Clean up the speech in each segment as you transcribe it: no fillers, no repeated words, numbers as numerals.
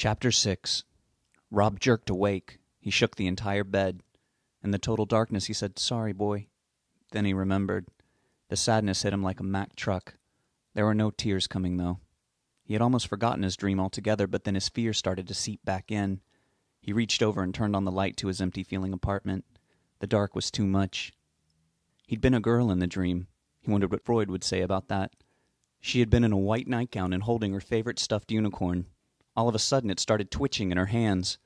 Chapter 6. Rob jerked awake. He shook the entire bed. In the total darkness he said, "Sorry, boy." Then he remembered. The sadness hit him like a Mack truck. There were no tears coming, though. He had almost forgotten his dream altogether, but then his fear started to seep back in. He reached over and turned on the light to his empty-feeling apartment. The dark was too much. He'd been a girl in the dream. He wondered what Freud would say about that. She had been in a white nightgown and holding her favorite stuffed unicorn. All of a sudden it started twitching in her hands.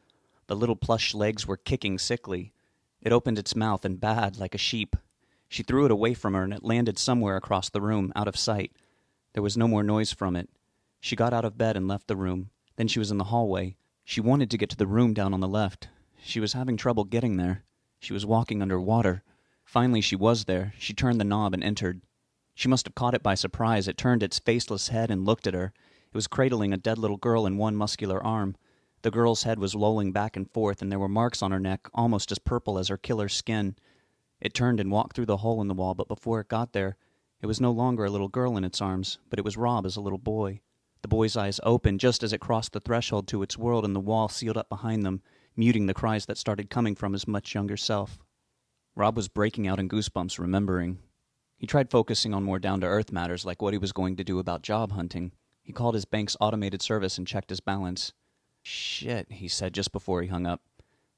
The little plush legs were kicking sickly. It opened its mouth and baaed like a sheep. She threw it away from her and it landed somewhere across the room, out of sight. There was no more noise from it. She got out of bed and left the room. Then she was in the hallway. She wanted to get to the room down on the left. She was having trouble getting there. She was walking under water. Finally she was there. She turned the knob and entered. She must have caught it by surprise. It turned its faceless head and looked at her. It was cradling a dead little girl in one muscular arm. The girl's head was lolling back and forth, and there were marks on her neck almost as purple as her killer's skin. It turned and walked through the hole in the wall, but before it got there, it was no longer a little girl in its arms, but it was Rob as a little boy. The boy's eyes opened just as it crossed the threshold to its world, and the wall sealed up behind them, muting the cries that started coming from his much younger self. Rob was breaking out in goosebumps, remembering. He tried focusing on more down-to-earth matters like what he was going to do about job hunting. He called his bank's automated service and checked his balance. "Shit," he said just before he hung up.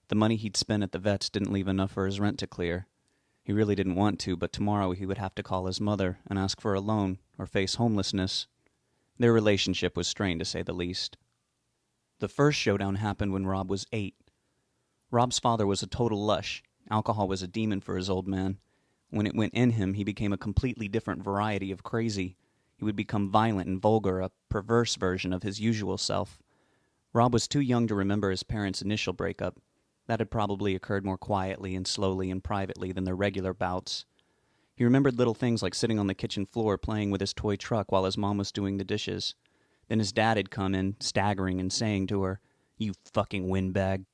The money he'd spent at the vet's didn't leave enough for his rent to clear. He really didn't want to, but tomorrow he would have to call his mother and ask for a loan or face homelessness. Their relationship was strained, to say the least. The first showdown happened when Rob was 8. Rob's father was a total lush. Alcohol was a demon for his old man. When it went in him, he became a completely different variety of crazy. He would become violent and vulgar, a perverse version of his usual self. Rob was too young to remember his parents' initial breakup. That had probably occurred more quietly and slowly and privately than their regular bouts. He remembered little things like sitting on the kitchen floor playing with his toy truck while his mom was doing the dishes. Then his dad had come in, staggering and saying to her, "You fucking windbag."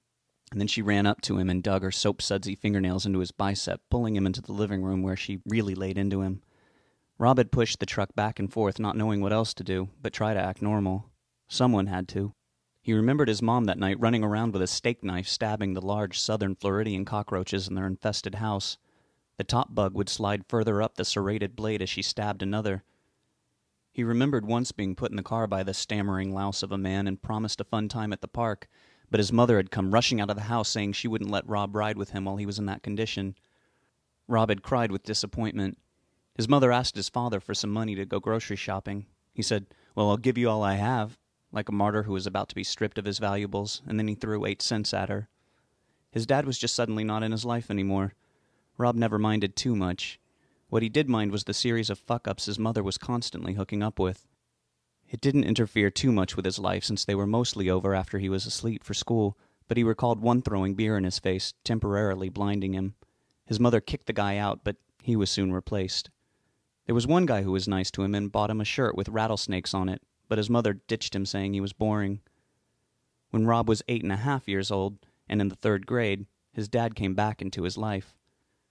And then she ran up to him and dug her soap-sudsy fingernails into his bicep, pulling him into the living room where she really laid into him. Rob had pushed the truck back and forth, not knowing what else to do, but try to act normal. Someone had to. He remembered his mom that night running around with a steak knife stabbing the large southern Floridian cockroaches in their infested house. The top bug would slide further up the serrated blade as she stabbed another. He remembered once being put in the car by the stammering louse of a man and promised a fun time at the park, but his mother had come rushing out of the house saying she wouldn't let Rob ride with him while he was in that condition. Rob had cried with disappointment. His mother asked his father for some money to go grocery shopping. He said, "Well, I'll give you all I have," like a martyr who was about to be stripped of his valuables, and then he threw 8 cents at her. His dad was just suddenly not in his life anymore. Rob never minded too much. What he did mind was the series of fuck-ups his mother was constantly hooking up with. It didn't interfere too much with his life since they were mostly over after he was asleep for school, but he recalled one throwing beer in his face, temporarily blinding him. His mother kicked the guy out, but he was soon replaced. There was one guy who was nice to him and bought him a shirt with rattlesnakes on it, but his mother ditched him saying he was boring. When Rob was 8.5 years old, and in the 3rd grade, his dad came back into his life.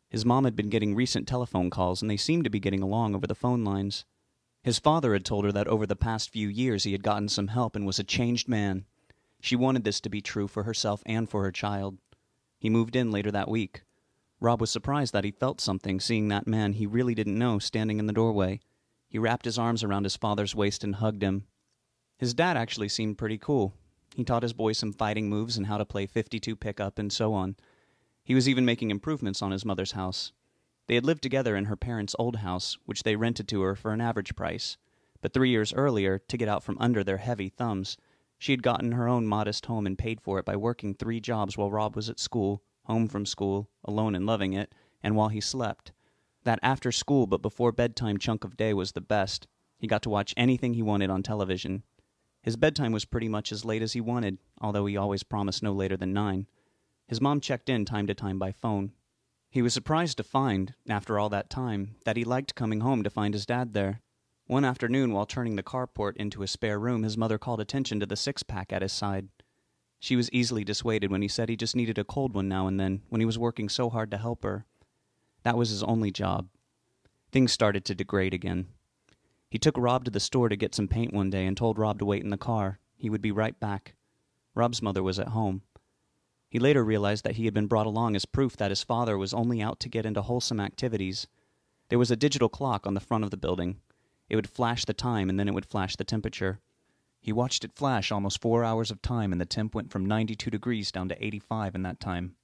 His mom had been getting recent telephone calls, and they seemed to be getting along over the phone lines. His father had told her that over the past few years he had gotten some help and was a changed man. She wanted this to be true for herself and for her child. He moved in later that week. Rob was surprised that he felt something, seeing that man he really didn't know standing in the doorway. He wrapped his arms around his father's waist and hugged him. His dad actually seemed pretty cool. He taught his boy some fighting moves and how to play 52 pickup and so on. He was even making improvements on his mother's house. They had lived together in her parents' old house, which they rented to her for an average price. But 3 years earlier, to get out from under their heavy thumbs, she had gotten her own modest home and paid for it by working 3 jobs while Rob was at school, home from school, alone and loving it, and while he slept. That after-school but before-bedtime chunk of day was the best. He got to watch anything he wanted on television. His bedtime was pretty much as late as he wanted, although he always promised no later than 9. His mom checked in time to time by phone. He was surprised to find, after all that time, that he liked coming home to find his dad there. One afternoon, while turning the carport into a spare room, his mother called attention to the 6-pack at his side. She was easily dissuaded when he said he just needed a cold one now and then, when he was working so hard to help her. That was his only job. Things started to degrade again. He took Rob to the store to get some paint one day and told Rob to wait in the car. He would be right back. Rob's mother was at home. He later realized that he had been brought along as proof that his father was only out to get into wholesome activities. There was a digital clock on the front of the building. It would flash the time, and then it would flash the temperature. He watched it flash almost 4 hours of time, and the temp went from 92 degrees down to 85 in that time.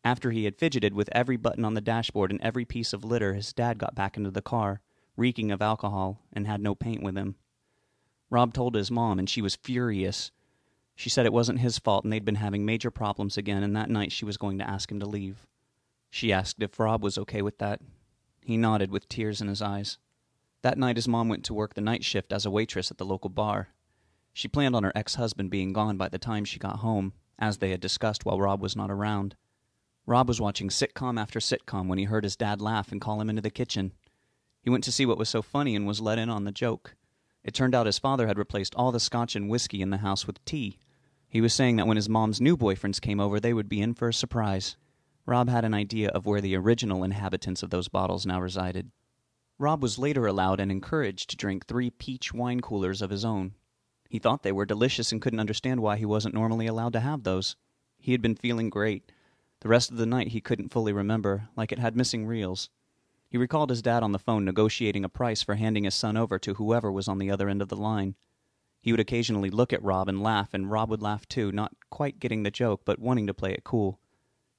After he had fidgeted with every button on the dashboard and every piece of litter, his dad got back into the car, reeking of alcohol, and had no paint with him. Rob told his mom, and she was furious. She said it wasn't his fault, and they'd been having major problems again, and that night she was going to ask him to leave. She asked if Rob was okay with that. He nodded with tears in his eyes. That night his mom went to work the night shift as a waitress at the local bar. She planned on her ex-husband being gone by the time she got home, as they had discussed while Rob was not around. Rob was watching sitcom after sitcom when he heard his dad laugh and call him into the kitchen. He went to see what was so funny and was let in on the joke. It turned out his father had replaced all the scotch and whiskey in the house with tea. He was saying that when his mom's new boyfriends came over, they would be in for a surprise. Rob had an idea of where the original inhabitants of those bottles now resided. Rob was later allowed and encouraged to drink 3 peach wine coolers of his own. He thought they were delicious and couldn't understand why he wasn't normally allowed to have those. He had been feeling great. The rest of the night he couldn't fully remember, like it had missing reels. He recalled his dad on the phone negotiating a price for handing his son over to whoever was on the other end of the line. He would occasionally look at Rob and Rob would laugh too, not quite getting the joke, but wanting to play it cool.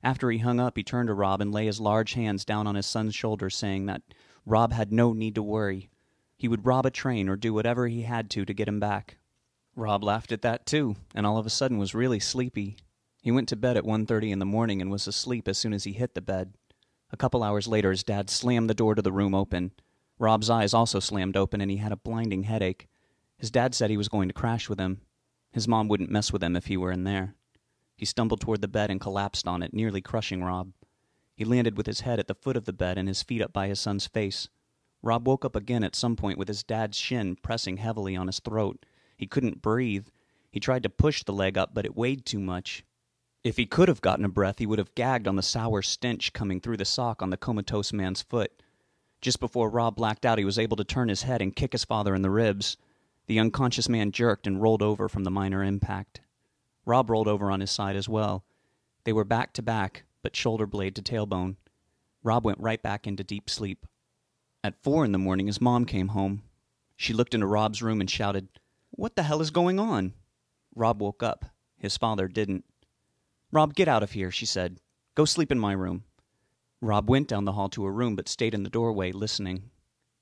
After he hung up, he turned to Rob and lay his large hands down on his son's shoulders, saying that Rob had no need to worry. He would rob a train or do whatever he had to get him back. Rob laughed at that too, and all of a sudden was really sleepy. He went to bed at 1:30 in the morning and was asleep as soon as he hit the bed. A couple hours later, his dad slammed the door to the room open. Rob's eyes also slammed open, and he had a blinding headache. His dad said he was going to crash with him. His mom wouldn't mess with him if he were in there. He stumbled toward the bed and collapsed on it, nearly crushing Rob. He landed with his head at the foot of the bed and his feet up by his son's face. Rob woke up again at some point with his dad's shin pressing heavily on his throat. He couldn't breathe. He tried to push the leg up, but it weighed too much. If he could have gotten a breath, he would have gagged on the sour stench coming through the sock on the comatose man's foot. Just before Rob blacked out, he was able to turn his head and kick his father in the ribs. The unconscious man jerked and rolled over from the minor impact. Rob rolled over on his side as well. They were back to back, but shoulder blade to tailbone. Rob went right back into deep sleep. At 4 in the morning, his mom came home. She looked into Rob's room and shouted, "What the hell is going on?" Rob woke up. His father didn't. "Rob, get out of here," she said. "Go sleep in my room." Rob went down the hall to her room but stayed in the doorway, listening.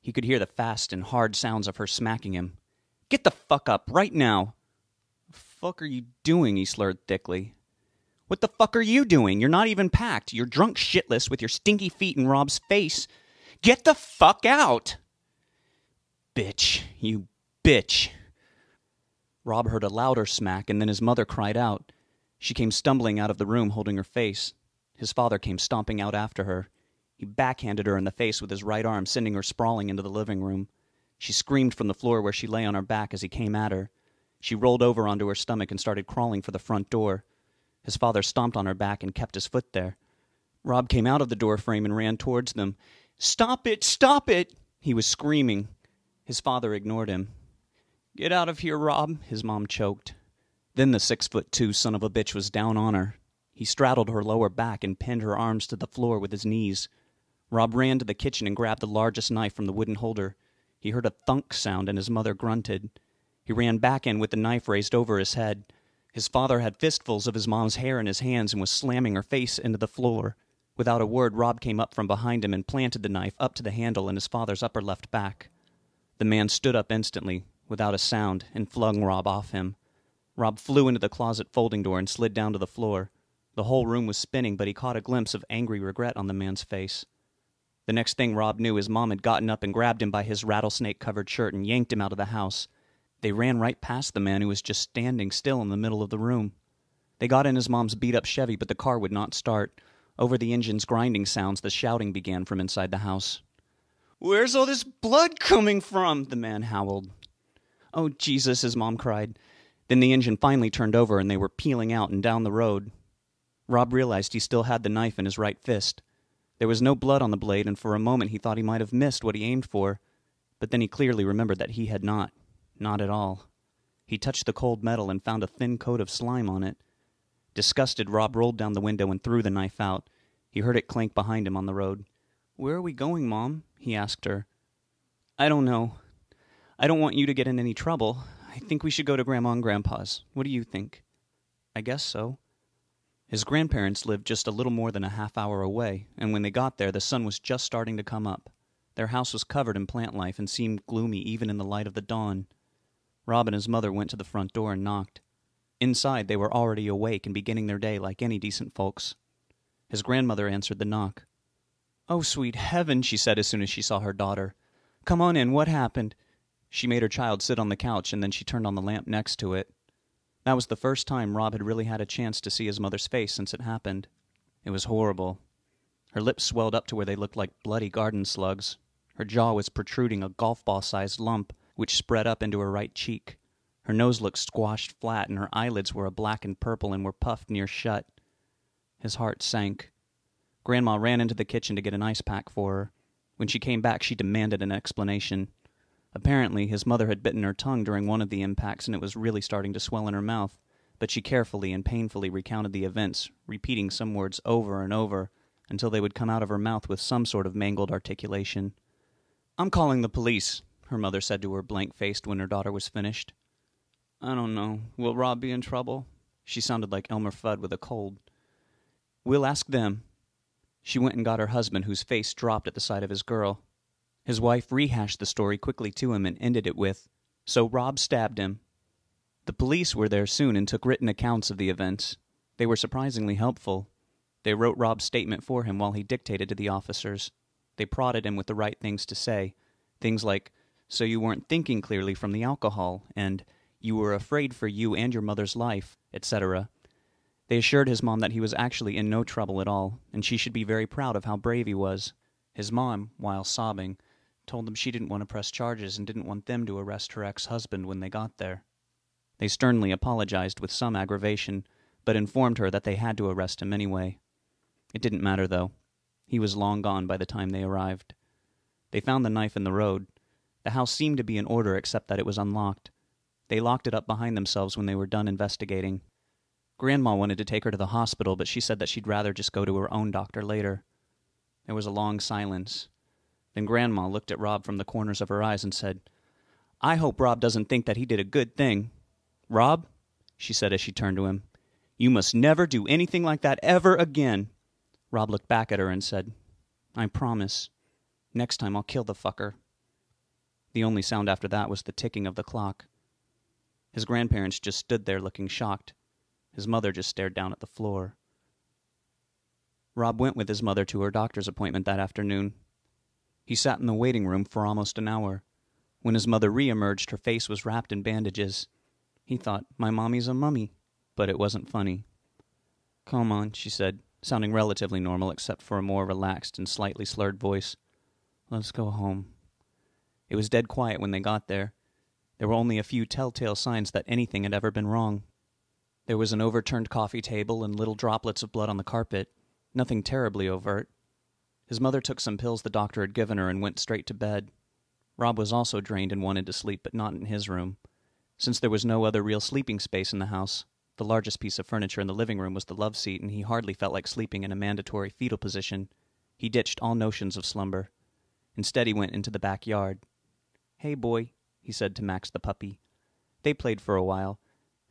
He could hear the fast and hard sounds of her smacking him. "Get the fuck up, right now!" "The fuck are you doing?" he slurred thickly. "What the fuck are you doing? You're not even packed. You're drunk shitless with your stinky feet in Rob's face. Get the fuck out!" "Bitch, you bitch." Rob heard a louder smack, and then his mother cried out. She came stumbling out of the room, holding her face. His father came stomping out after her. He backhanded her in the face with his right arm, sending her sprawling into the living room. She screamed from the floor where she lay on her back as he came at her. She rolled over onto her stomach and started crawling for the front door. His father stomped on her back and kept his foot there. Rob came out of the door frame and ran towards them. "Stop it! Stop it!" he was screaming. His father ignored him. "Get out of here, Rob," his mom choked. Then the 6'2" son of a bitch was down on her. He straddled her lower back and pinned her arms to the floor with his knees. Rob ran to the kitchen and grabbed the largest knife from the wooden holder. He heard a thunk sound and his mother grunted. He ran back in with the knife raised over his head. His father had fistfuls of his mom's hair in his hands and was slamming her face into the floor. Without a word, Rob came up from behind him and planted the knife up to the handle in his father's upper left back. The man stood up instantly, without a sound, and flung Rob off him. Rob flew into the closet folding door and slid down to the floor. The whole room was spinning, but he caught a glimpse of angry regret on the man's face. The next thing Rob knew, his mom had gotten up and grabbed him by his rattlesnake-covered shirt and yanked him out of the house. They ran right past the man who was just standing still in the middle of the room. They got in his mom's beat-up Chevy, but the car would not start. Over the engine's grinding sounds, the shouting began from inside the house. "Where's all this blood coming from?" the man howled. "Oh, Jesus," his mom cried. Then the engine finally turned over and they were peeling out and down the road. Rob realized he still had the knife in his right fist. There was no blood on the blade, and for a moment he thought he might have missed what he aimed for. But then he clearly remembered that he had not. Not at all. He touched the cold metal and found a thin coat of slime on it. Disgusted, Rob rolled down the window and threw the knife out. He heard it clank behind him on the road. "Where are we going, Mom?" he asked her. "I don't know. I don't want you to get in any trouble. I think we should go to Grandma and Grandpa's. What do you think?" "I guess so." His grandparents lived just a little more than a half-hour away, and when they got there, the sun was just starting to come up. Their house was covered in plant life and seemed gloomy even in the light of the dawn. Rob and his mother went to the front door and knocked. Inside, they were already awake and beginning their day like any decent folks. His grandmother answered the knock. "Oh, sweet heaven," she said as soon as she saw her daughter. "Come on in, what happened?" She made her child sit on the couch, and then she turned on the lamp next to it. That was the first time Rob had really had a chance to see his mother's face since it happened. It was horrible. Her lips swelled up to where they looked like bloody garden slugs. Her jaw was protruding a golf ball-sized lump, which spread up into her right cheek. Her nose looked squashed flat, and her eyelids were a black and purple and were puffed near shut. His heart sank. Grandma ran into the kitchen to get an ice pack for her. When she came back, she demanded an explanation. Apparently, his mother had bitten her tongue during one of the impacts, and it was really starting to swell in her mouth, but she carefully and painfully recounted the events, repeating some words over and over, until they would come out of her mouth with some sort of mangled articulation. "I'm calling the police," her mother said to her, blank-faced, when her daughter was finished. "I don't know. Will Rob be in trouble?" She sounded like Elmer Fudd with a cold. "We'll ask them." She went and got her husband, whose face dropped at the sight of his girl. His wife rehashed the story quickly to him and ended it with, "So Rob stabbed him." The police were there soon and took written accounts of the events. They were surprisingly helpful. They wrote Rob's statement for him while he dictated to the officers. They prodded him with the right things to say. Things like, "So you weren't thinking clearly from the alcohol," and "You were afraid for you and your mother's life," etc. They assured his mom that he was actually in no trouble at all, and she should be very proud of how brave he was. His mom, while sobbing, told them she didn't want to press charges and didn't want them to arrest her ex-husband when they got there. They sternly apologized with some aggravation, but informed her that they had to arrest him anyway. It didn't matter, though. He was long gone by the time they arrived. They found the knife in the road. The house seemed to be in order except that it was unlocked. They locked it up behind themselves when they were done investigating. Grandma wanted to take her to the hospital, but she said that she'd rather just go to her own doctor later. There was a long silence. Then Grandma looked at Rob from the corners of her eyes and said, "I hope Rob doesn't think that he did a good thing. Rob," she said as she turned to him, "you must never do anything like that ever again." Rob looked back at her and said, "I promise. Next time I'll kill the fucker." The only sound after that was the ticking of the clock. His grandparents just stood there looking shocked. His mother just stared down at the floor. Rob went with his mother to her doctor's appointment that afternoon. He sat in the waiting room for almost an hour. When his mother re-emerged, her face was wrapped in bandages. He thought, "My mommy's a mummy," but it wasn't funny. "Come on," she said, sounding relatively normal except for a more relaxed and slightly slurred voice. "Let's go home." It was dead quiet when they got there. There were only a few telltale signs that anything had ever been wrong. There was an overturned coffee table and little droplets of blood on the carpet. Nothing terribly overt. His mother took some pills the doctor had given her and went straight to bed. Rob was also drained and wanted to sleep, but not in his room. Since there was no other real sleeping space in the house, the largest piece of furniture in the living room was the love seat, and he hardly felt like sleeping in a mandatory fetal position. He ditched all notions of slumber. Instead, he went into the backyard. "Hey, boy," he said to Max the puppy. They played for a while.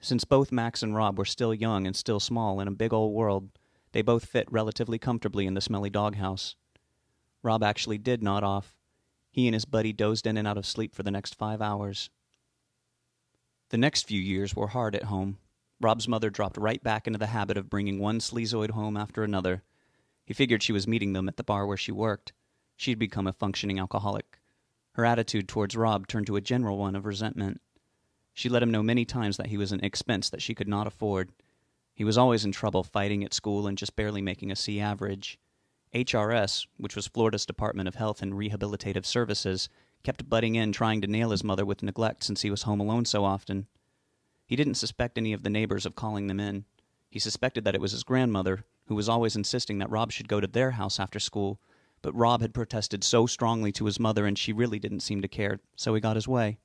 Since both Max and Rob were still young and still small in a big old world, they both fit relatively comfortably in the smelly doghouse. Rob actually did nod off. He and his buddy dozed in and out of sleep for the next 5 hours. The next few years were hard at home. Rob's mother dropped right back into the habit of bringing one sleazoid home after another. He figured she was meeting them at the bar where she worked. She'd become a functioning alcoholic. Her attitude towards Rob turned to a general one of resentment. She let him know many times that he was an expense that she could not afford. He was always in trouble fighting at school and just barely making a C average. HRS, which was Florida's Department of Health and Rehabilitative Services, kept butting in trying to nail his mother with neglect since he was home alone so often. He didn't suspect any of the neighbors of calling them in. He suspected that it was his grandmother, who was always insisting that Rob should go to their house after school, but Rob had protested so strongly to his mother and she really didn't seem to care, so he got his way.